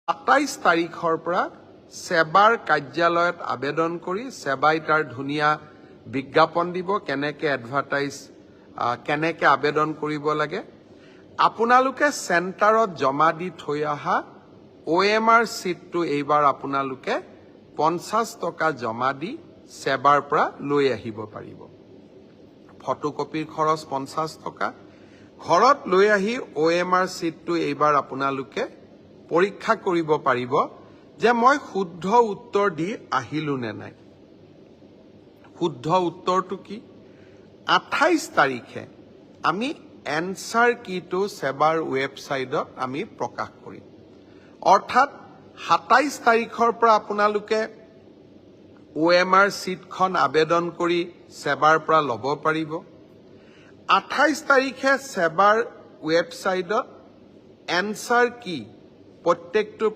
27 তাৰিখৰ পৰা সেবাৰ কাৰ্যালয়ত আবেদন কৰি সেবাই তাৰ ধুনীয়া বিজ্ঞাপন দিব কেনেকে এডভাৰটাইজ কেনেকে আবেদন কৰিব লাগে আপোনালোকে চেণ্টাৰত জমা দি থৈ অহা OMR সিটটো এইবাৰ আপোনালোকে 50 টকা জমা দি সেবাৰ পৰা লৈ আহিব পাৰিব ফটোকপিৰ খৰচ 50 টকা ঘৰত লৈ আহি OMR সিটটো এইবাৰ আপোনালোকে পৰীক্ষা কৰিব পাৰিব যে মই শুদ্ধ উত্তৰ দি আহিলো নে নাই শুদ্ধ উত্তৰটো কি 28 তাৰিখে আমি এনসাৰ কিটো সেবাৰ ওয়েবসাইটত আমি প্ৰকাশ কৰিম অৰ্থাৎ 27 তাৰিখৰ পৰা আপোনালোকে OMR সিটখন আবেদন কৰি সেবাৰ পৰা ল'ব পাৰিব 28 তাৰিখে সেবাৰ ওয়েবসাইটত এনসাৰ কি প্ৰত্যেকটো